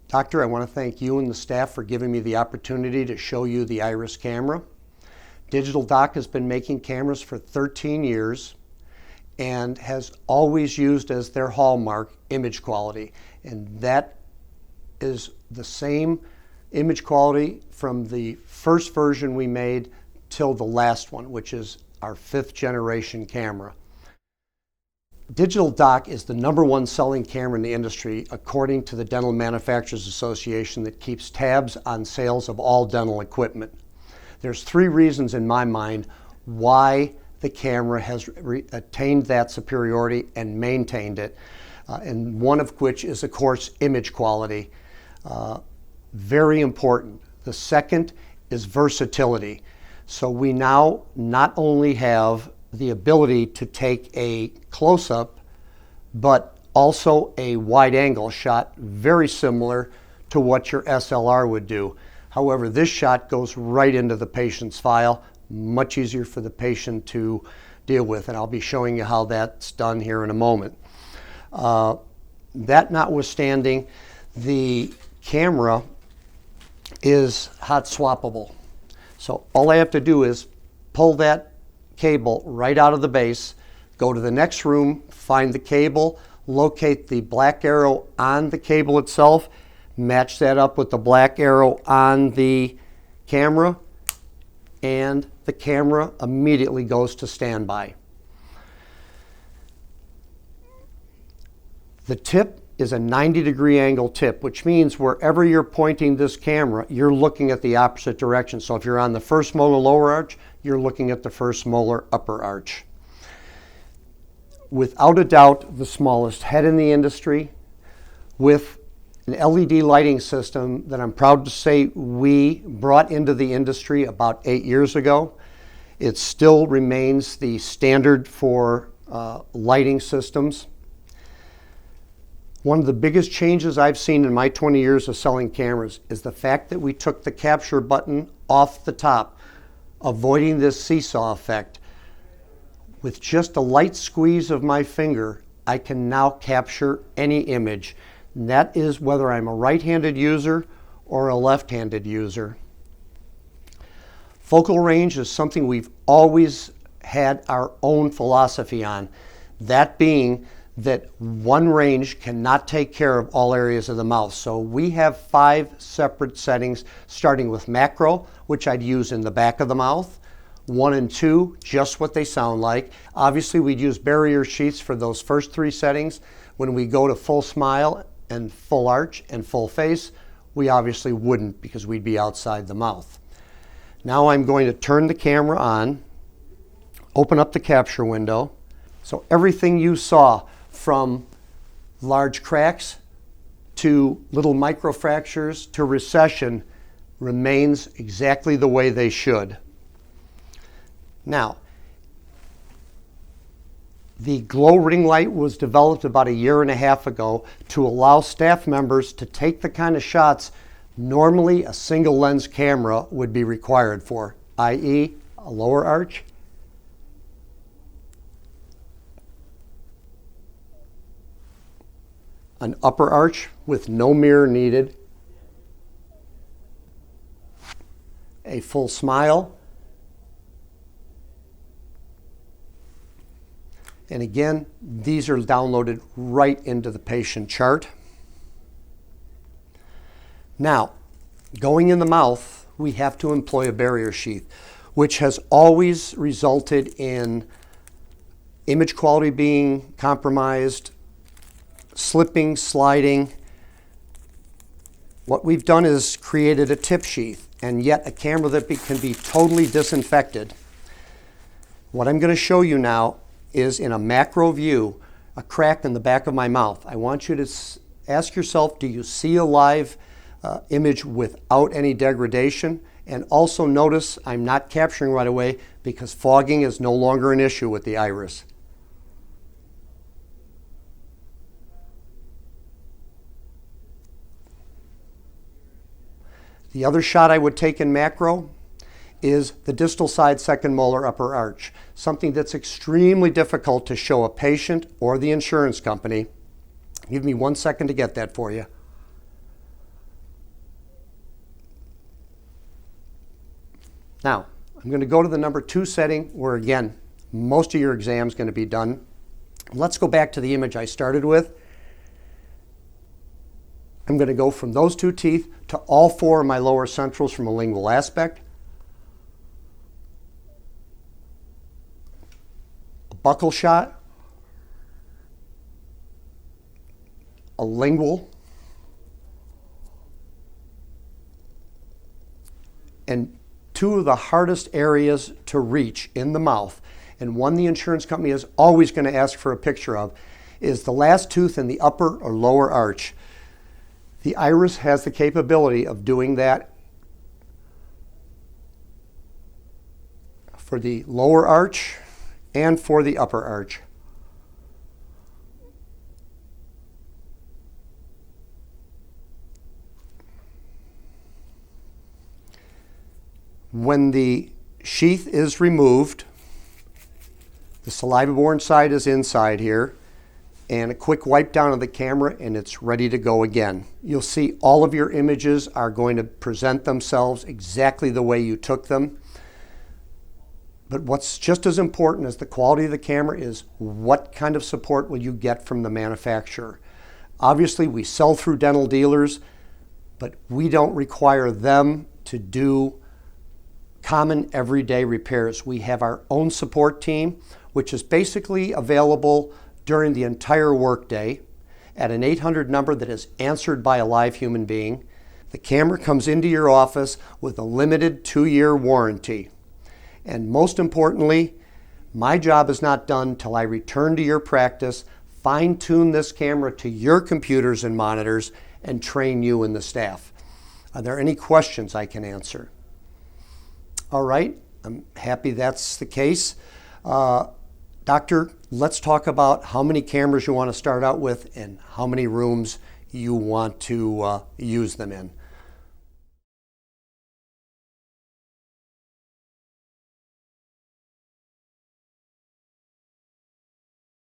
Doctor, I want to thank you and the staff for giving me the opportunity to show you the IRIS camera. Digital Doc has been making cameras for 13 years and has always used as their hallmark image quality. And that is the same image quality from the first version we made till the last one, which is our 5th generation camera. Digital Doc is the #1 selling camera in the industry according to the Dental Manufacturers Association that keeps tabs on sales of all dental equipment. There's 3 reasons in my mind why the camera has attained that superiority and maintained it, and one of which is, of course, image quality. Very important. The second is versatility. So we now not only have the ability to take a close-up, but also a wide-angle shot, very similar to what your SLR would do. However, this shot goes right into the patient's file, much easier for the patient to deal with, and I'll be showing you how that's done here in a moment. That notwithstanding, the camera is hot swappable. So all I have to do is pull that cable right out of the base, go to the next room, find the cable, locate the black arrow on the cable itself, match that up with the black arrow on the camera, and the camera immediately goes to standby. The tip is a 90-degree angle tip, which means wherever you're pointing this camera, you're looking at the opposite direction. So if you're on the first molar lower arch, you're looking at the first molar upper arch. Without a doubt, the smallest head in the industry, with an LED lighting system that I'm proud to say we brought into the industry about 8 years ago. It still remains the standard for lighting systems. One of the biggest changes I've seen in my 20 years of selling cameras is the fact that we took the capture button off the top, avoiding this seesaw effect. With just a light squeeze of my finger, I can now capture any image. And that is whether I'm a right-handed user or a left-handed user. Focal range is something we've always had our own philosophy on, that being that one range cannot take care of all areas of the mouth. So we have 5 separate settings, starting with macro, which I'd use in the back of the mouth, 1 and 2, just what they sound like. Obviously, we'd use barrier sheaths for those first 3 settings. When we go to full smile and full arch and full face, we obviously wouldn't, because we'd be outside the mouth. Now I'm going to turn the camera on, open up the capture window. So everything you saw, from large cracks to little microfractures to recession, remains exactly the way they should. Now, the glow ring light was developed about 1.5 years ago to allow staff members to take the kind of shots normally a single lens camera would be required for, i.e. a lower arch, an upper arch with no mirror needed, a full smile, and again, these are downloaded right into the patient chart. Now, going in the mouth, we have to employ a barrier sheath, which has always resulted in image quality being compromised, slipping, sliding. What we've done is created a tip sheath, and yet a camera that can be totally disinfected. What I'm going to show you now is, in a macro view, a crack in the back of my mouth. I want you to ask yourself, do you see a live image without any degradation? And also notice I'm not capturing right away because fogging is no longer an issue with the IRIS. The other shot I would take in macro is the distal side second molar upper arch, something that's extremely difficult to show a patient or the insurance company. Give me 1 second to get that for you. Now, I'm going to go to the number 2 setting where, again, most of your exam is going to be done. Let's go back to the image I started with. I'm going to go from those 2 teeth to all 4 of my lower centrals from a lingual aspect. A buccal shot. A lingual. And 2 of the hardest areas to reach in the mouth, and one the insurance company is always going to ask for a picture of, is the last tooth in the upper or lower arch. The iris has the capability of doing that for the lower arch and for the upper arch. When the sheath is removed, the saliva-borne side is inside here, and a quick wipe down of the camera and it's ready to go again. You'll see all of your images are going to present themselves exactly the way you took them. But what's just as important as the quality of the camera is what kind of support will you get from the manufacturer. Obviously, we sell through dental dealers, but we don't require them to do common everyday repairs. We have our own support team, which is basically available during the entire workday at an 800 number that is answered by a live human being. The camera comes into your office with a limited 2-year warranty. And most importantly, my job is not done till I return to your practice, fine-tune this camera to your computers and monitors, and train you and the staff. Are there any questions I can answer? All right, I'm happy that's the case. Doctor, let's talk about how many cameras you want to start out with and how many rooms you want to use them in.